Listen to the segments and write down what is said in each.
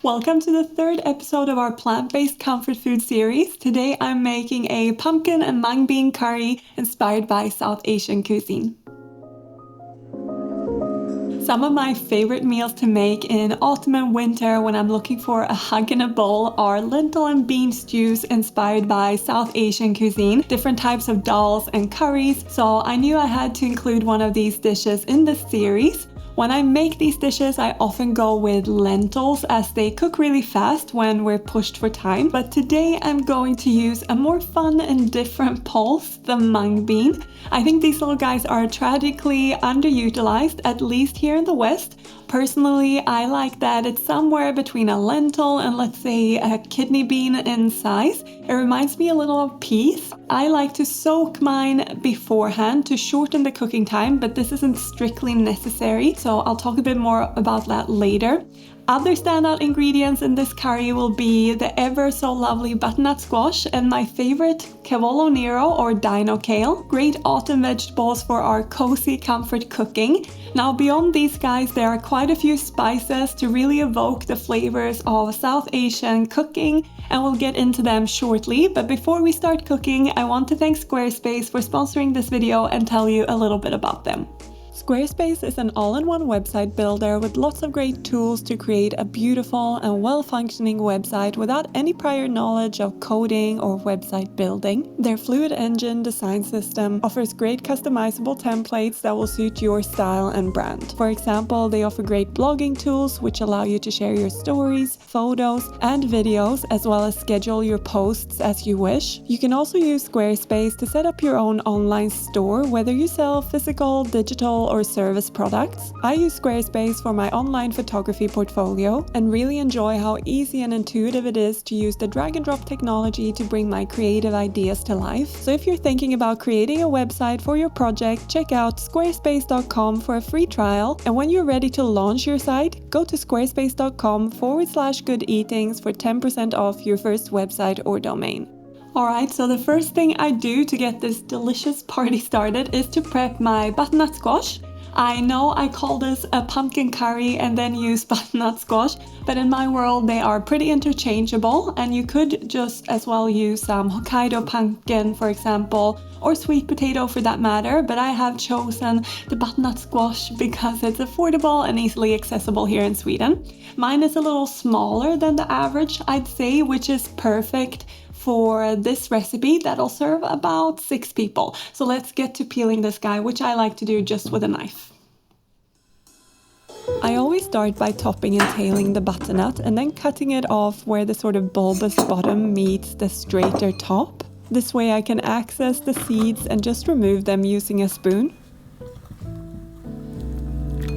Welcome to the third episode of our plant-based comfort food series. Today I'm making a pumpkin and mung bean curry inspired by South Asian cuisine. Some of my favorite meals to make in autumn and winter when I'm looking for a hug in a bowl are lentil and bean stews inspired by South Asian cuisine, different types of dals and curries, so I knew I had to include one of these dishes in this series. When I make these dishes, I often go with lentils as they cook really fast when we're pushed for time. But today I'm going to use a more fun and different pulse, the mung bean. I think these little guys are tragically underutilized, at least here in the West. Personally, I like that it's somewhere between a lentil and let's say a kidney bean in size. It reminds me a little of peas. I like to soak mine beforehand to shorten the cooking time, but this isn't strictly necessary, so I'll talk a bit more about that later. Other standout ingredients in this curry will be the ever so lovely butternut squash and my favorite cavolo nero or dino kale. Great autumn vegetables for our cozy comfort cooking. Now beyond these guys, there are quite a few spices to really evoke the flavors of South Asian cooking, and we'll get into them shortly. But before we start cooking, I want to thank Squarespace for sponsoring this video and tell you a little bit about them. Squarespace is an all-in-one website builder with lots of great tools to create a beautiful and well-functioning website without any prior knowledge of coding or website building. Their Fluid Engine design system offers great customizable templates that will suit your style and brand. For example, they offer great blogging tools which allow you to share your stories, photos, and videos, as well as schedule your posts as you wish. You can also use Squarespace to set up your own online store, whether you sell physical, digital, or service products. I use Squarespace for my online photography portfolio and really enjoy how easy and intuitive it is to use the drag and drop technology to bring my creative ideas to life. So if you're thinking about creating a website for your project, check out squarespace.com for a free trial. And when you're ready to launch your site, go to squarespace.com/goodeatings for 10% off your first website or domain. Alright, so the first thing I do to get this delicious party started is to prep my butternut squash. I know I call this a pumpkin curry and then use butternut squash, but in my world they are pretty interchangeable, and you could just as well use some Hokkaido pumpkin, for example, or sweet potato for that matter, but I have chosen the butternut squash because it's affordable and easily accessible here in Sweden. Mine is a little smaller than the average, I'd say, which is perfect for this recipe that'll serve about 6 people. So let's get to peeling this guy, which I like to do just with a knife. I always start by topping and tailing the butternut and then cutting it off where the sort of bulbous bottom meets the straighter top. This way I can access the seeds and just remove them using a spoon.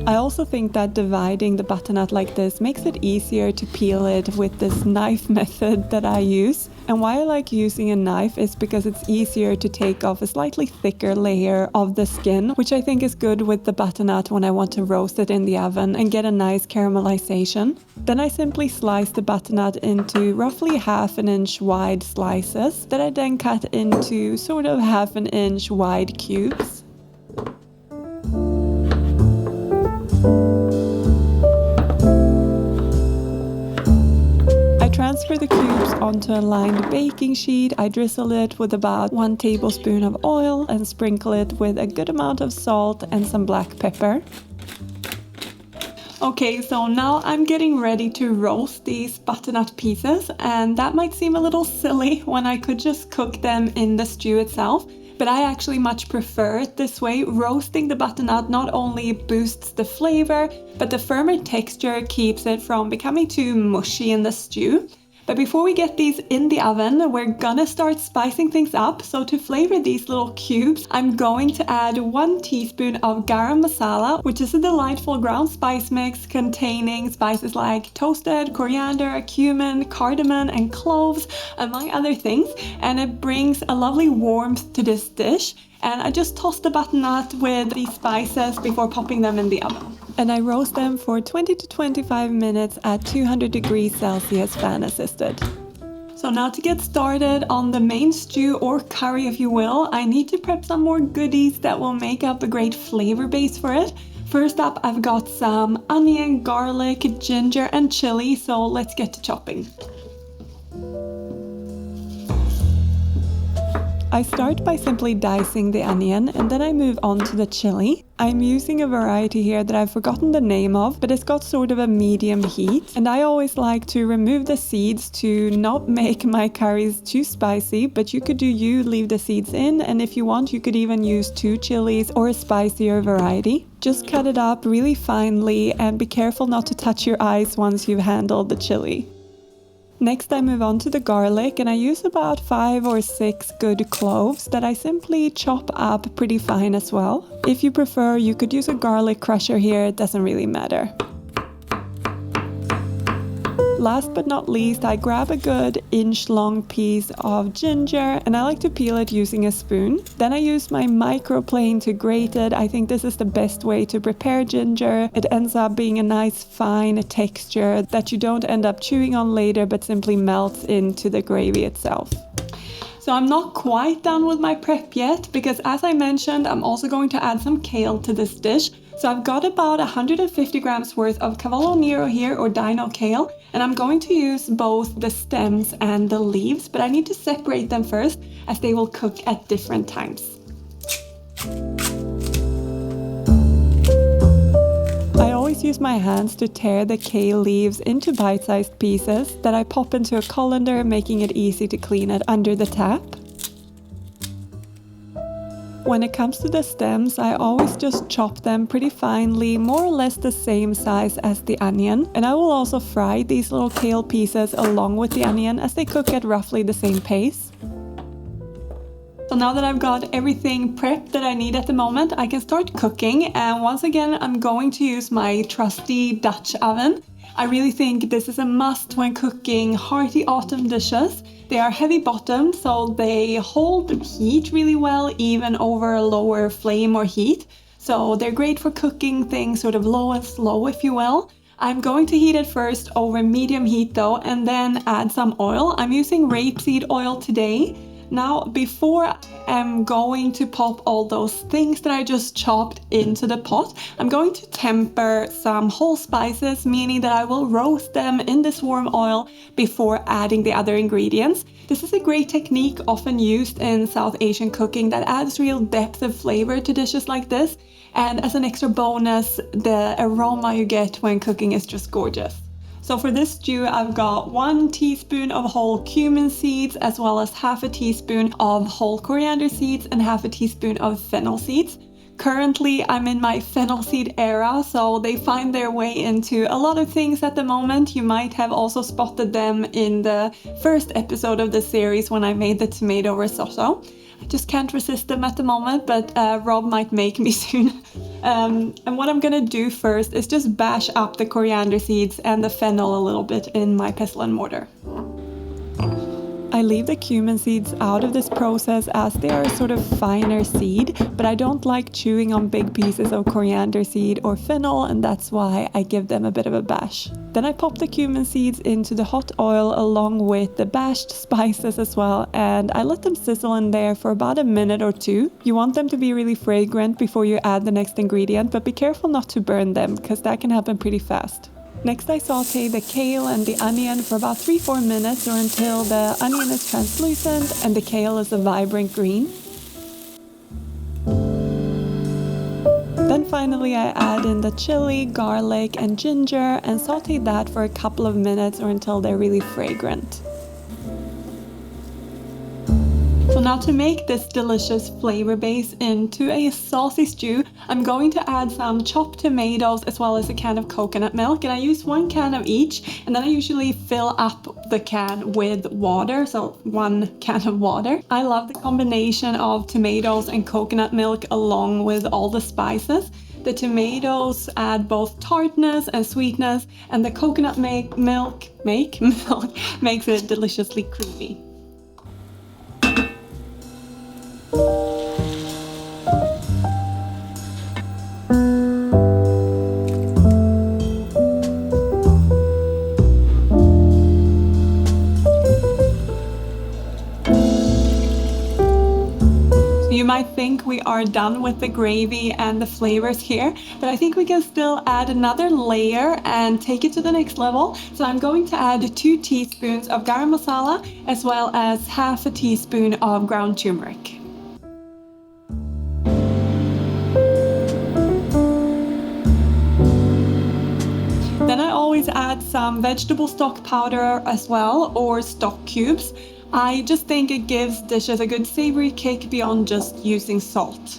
I also think that dividing the butternut like this makes it easier to peel it with this knife method that I use. And why I like using a knife is because it's easier to take off a slightly thicker layer of the skin, which I think is good with the butternut when I want to roast it in the oven and get a nice caramelization. Then I simply slice the butternut into roughly 1/2 inch wide slices that I then cut into sort of 1/2 inch wide cubes. Transfer the cubes onto a lined baking sheet. I drizzle it with about 1 tablespoon of oil and sprinkle it with a good amount of salt and some black pepper. Okay, so now I'm getting ready to roast these butternut pieces, and that might seem a little silly when I could just cook them in the stew itself. But I actually much prefer it this way. Roasting the butternut not only boosts the flavor, but the firmer texture keeps it from becoming too mushy in the stew. But before we get these in the oven, we're gonna start spicing things up. So to flavor these little cubes, I'm going to add 1 teaspoon of garam masala, which is a delightful ground spice mix containing spices like toasted coriander, cumin, cardamom, and cloves, among other things. And it brings a lovely warmth to this dish. And I just toss the butternut with these spices before popping them in the oven. And I roast them for 20 to 25 minutes at 200 degrees Celsius fan assisted. So now to get started on the main stew or curry, if you will, I need to prep some more goodies that will make up a great flavor base for it. First up, I've got some onion, garlic, ginger, and chili, so let's get to chopping. I start by simply dicing the onion and then I move on to the chili. I'm using a variety here that I've forgotten the name of, but it's got sort of a medium heat. And I always like to remove the seeds to not make my curries too spicy, but you could leave the seeds in, and if you want, you could even use 2 chilies or a spicier variety. Just cut it up really finely and be careful not to touch your eyes once you've handled the chili. Next I move on to the garlic, and I use about 5 or 6 good cloves that I simply chop up pretty fine as well. If you prefer, you could use a garlic crusher here, it doesn't really matter. Last but not least, I grab a good inch-long piece of ginger and I like to peel it using a spoon. Then I use my microplane to grate it. I think this is the best way to prepare ginger. It ends up being a nice fine texture that you don't end up chewing on later, but simply melts into the gravy itself. So I'm not quite done with my prep yet, because as I mentioned, I'm also going to add some kale to this dish. So I've got about 150 grams worth of Cavallo Nero here, or Dino kale, and I'm going to use both the stems and the leaves, but I need to separate them first as they will cook at different times. I always use my hands to tear the kale leaves into bite-sized pieces that I pop into a colander, making it easy to clean it under the tap. When it comes to the stems, I always just chop them pretty finely, more or less the same size as the onion. And I will also fry these little kale pieces along with the onion as they cook at roughly the same pace. So now that I've got everything prepped that I need at the moment, I can start cooking. And once again, I'm going to use my trusty Dutch oven. I really think this is a must when cooking hearty autumn dishes. They are heavy bottomed, so they hold heat really well, even over a lower flame or heat. So they're great for cooking things sort of low and slow, if you will. I'm going to heat it first over medium heat though, and then add some oil. I'm using rapeseed oil today. Now, before I'm going to pop all those things that I just chopped into the pot, I'm going to temper some whole spices, meaning that I will roast them in this warm oil before adding the other ingredients. This is a great technique often used in South Asian cooking that adds real depth of flavor to dishes like this. And as an extra bonus, the aroma you get when cooking is just gorgeous. So for this stew, I've got 1 teaspoon of whole cumin seeds, as well as half a teaspoon of whole coriander seeds and half a teaspoon of fennel seeds. Currently, I'm in my fennel seed era, so they find their way into a lot of things at the moment. You might have also spotted them in the first episode of the series when I made the tomato risotto. I just can't resist them at the moment, but Rob might make me soon. And what I'm gonna do first is just bash up the coriander seeds and the fennel a little bit in my pestle and mortar. I leave the cumin seeds out of this process as they are a sort of finer seed, but I don't like chewing on big pieces of coriander seed or fennel, and that's why I give them a bit of a bash. Then I pop the cumin seeds into the hot oil along with the bashed spices as well, and I let them sizzle in there for about a minute or 2. You want them to be really fragrant before you add the next ingredient, but be careful not to burn them, because that can happen pretty fast. Next I saute the kale and the onion for about 3-4 minutes, or until the onion is translucent and the kale is a vibrant green. Then finally I add in the chili, garlic and ginger and saute that for a couple of minutes or until they're really fragrant. So now to make this delicious flavor base into a saucy stew, I'm going to add some chopped tomatoes as well as a can of coconut milk, and I use 1 can of each, and then I usually fill up the can with water, so 1 can of water. I love the combination of tomatoes and coconut milk along with all the spices. The tomatoes add both tartness and sweetness, and the coconut milk makes it deliciously creamy. You might think we are done with the gravy and the flavors here, but I think we can still add another layer and take it to the next level. So I'm going to add 2 teaspoons of garam masala as well as half a teaspoon of ground turmeric. Then I always add some vegetable stock powder as well, or stock cubes. I just think it gives dishes a good savory kick beyond just using salt.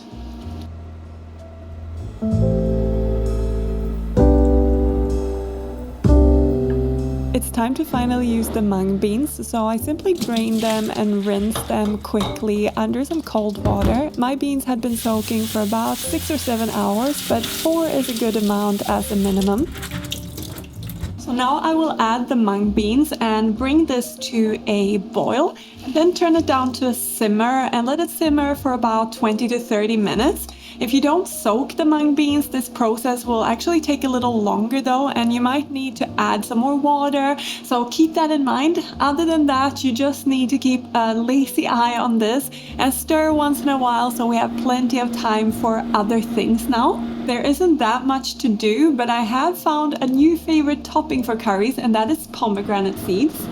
It's time to finally use the mung beans, so I simply drain them and rinse them quickly under some cold water. My beans had been soaking for about 6 or 7 hours, but 4 is a good amount as a minimum. So now I will add the mung beans and bring this to a boil, then turn it down to a simmer and let it simmer for about 20 to 30 minutes. If you don't soak the mung beans, this process will actually take a little longer though, and you might need to add some more water, so keep that in mind. Other than that, you just need to keep a lazy eye on this and stir once in a while so we have plenty of time for other things now. There isn't that much to do, but I have found a new favorite topping for curries, and that is pomegranate seeds.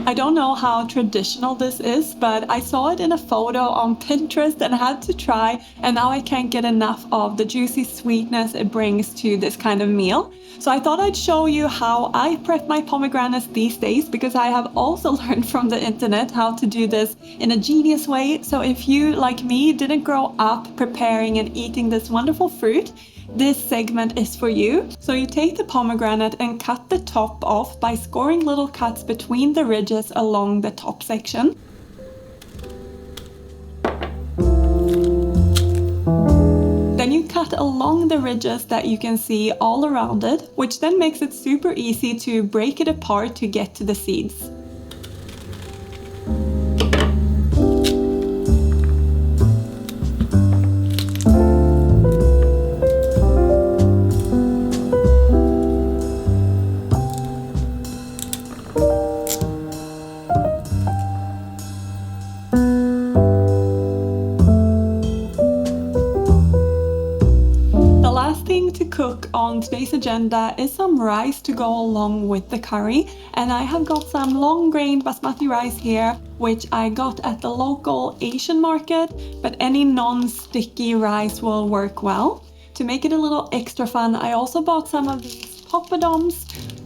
I don't know how traditional this is, but I saw it in a photo on Pinterest and had to try, and now I can't get enough of the juicy sweetness it brings to this kind of meal. So I thought I'd show you how I prep my pomegranates these days, because I have also learned from the internet how to do this in a genius way. So if you, like me, didn't grow up preparing and eating this wonderful fruit, this segment is for you. So you take the pomegranate and cut the top off by scoring little cuts between the ridges along the top section. Then you cut along the ridges that you can see all around it, which then makes it super easy to break it apart to get to the seeds. Cook on today's agenda is some rice to go along with the curry, and I have got some long-grained basmati rice here, which I got at the local Asian market, but any non-sticky rice will work well. To make it a little extra fun, I also bought some of these poppadoms,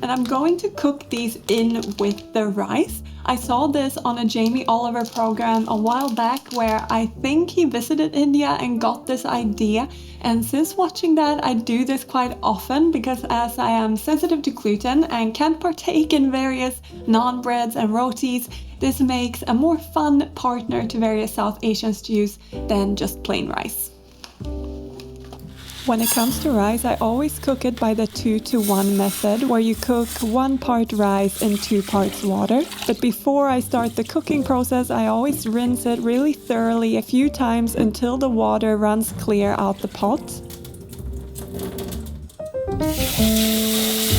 and I'm going to cook these in with the rice. I saw this on a Jamie Oliver program a while back where I think he visited India and got this idea. And since watching that, I do this quite often, because as I am sensitive to gluten and can't partake in various naan breads and rotis, this makes a more fun partner to various South Asian stews than just plain rice. When it comes to rice, I always cook it by the 2-to-1 method, where you cook 1 part rice and 2 parts water. But before I start the cooking process, I always rinse it really thoroughly a few times until the water runs clear out the pot.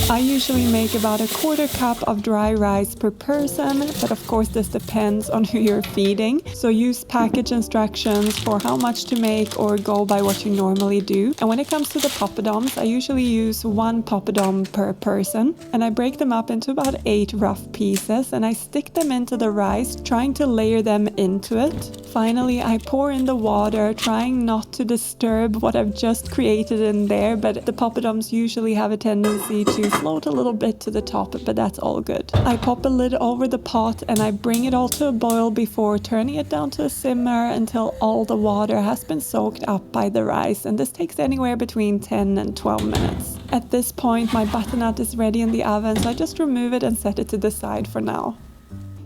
I usually make about 1/4 cup of dry rice per person, but of course this depends on who you're feeding. So use package instructions for how much to make or go by what you normally do. And when it comes to the poppadoms, I usually use 1 poppadom per person, and I break them up into about 8 rough pieces, and I stick them into the rice, trying to layer them into it. Finally, I pour in the water, trying not to disturb what I've just created in there, but the poppadoms usually have a tendency to float a little bit to the top, but that's all good. I pop a lid over the pot and I bring it all to a boil before turning it down to a simmer until all the water has been soaked up by the rice, and this takes anywhere between 10 and 12 minutes. At this point, my butternut is ready in the oven, so I just remove it and set it to the side for now.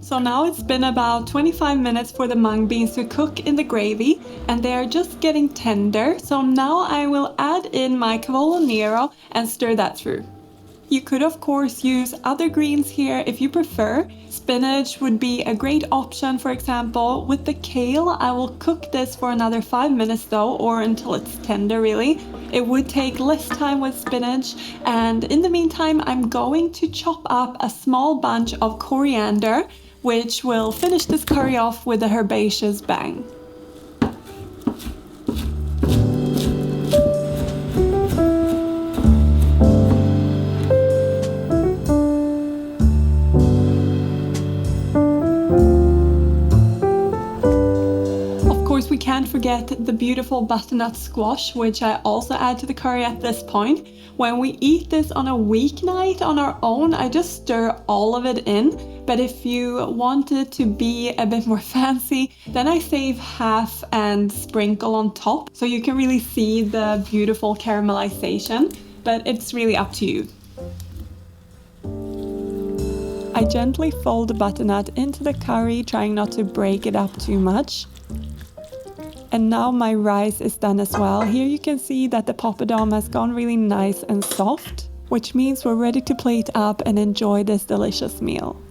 So now it's been about 25 minutes for the mung beans to cook in the gravy, and they are just getting tender. So now I will add in my cavolo nero and stir that through. You could of course use other greens here if you prefer. Spinach would be a great option, for example. With the kale, I will cook this for another 5 minutes though, or until it's tender really. It would take less time with spinach, and in the meantime I'm going to chop up a small bunch of coriander, which will finish this curry off with a herbaceous bang. can't forget the beautiful butternut squash, which I also add to the curry at this point. When we eat this on a weeknight on our own, I just stir all of it in. But if you want it to be a bit more fancy, then I save half and sprinkle on top, so you can really see the beautiful caramelization, but it's really up to you. I gently fold the butternut into the curry, trying not to break it up too much. And now my rice is done as well. Here you can see that the poppadom has gone really nice and soft, which means we're ready to plate up and enjoy this delicious meal.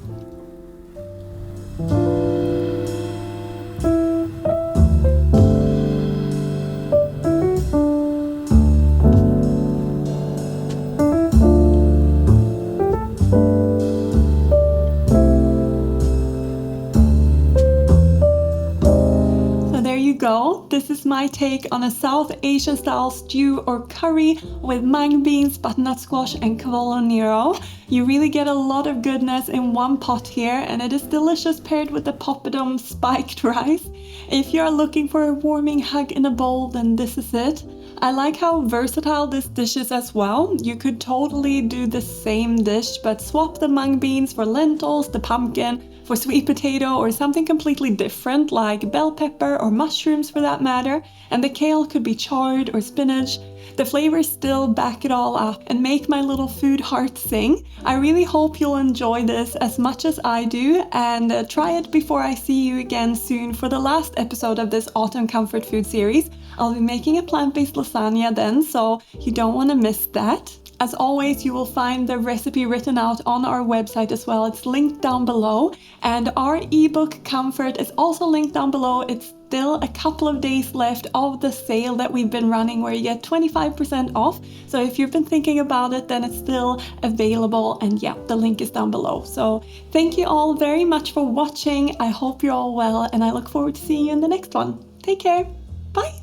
Go. This is my take on a South Asian style stew or curry with mung beans, butternut squash and cavolo nero. You really get a lot of goodness in one pot here, and it is delicious paired with the poppadom spiked rice. If you are looking for a warming hug in a bowl, then this is it. I like how versatile this dish is as well. You could totally do the same dish, but swap the mung beans for lentils, the pumpkin for sweet potato, or something completely different like bell pepper or mushrooms for that matter, and the kale could be chard or spinach. The flavors still back it all up and make my little food heart sing. I really hope you'll enjoy this as much as I do, and try it before I see you again soon for the last episode of this autumn comfort food series. I'll be making a plant-based lasagna then, so you don't want to miss that. As always, you will find the recipe written out on our website as well. It's linked down below. And our ebook Comfort is also linked down below. It's still a couple of days left of the sale that we've been running where you get 25% off. So if you've been thinking about it, then it's still available. And yeah, the link is down below. So thank you all very much for watching. I hope you're all well, and I look forward to seeing you in the next one. Take care. Bye.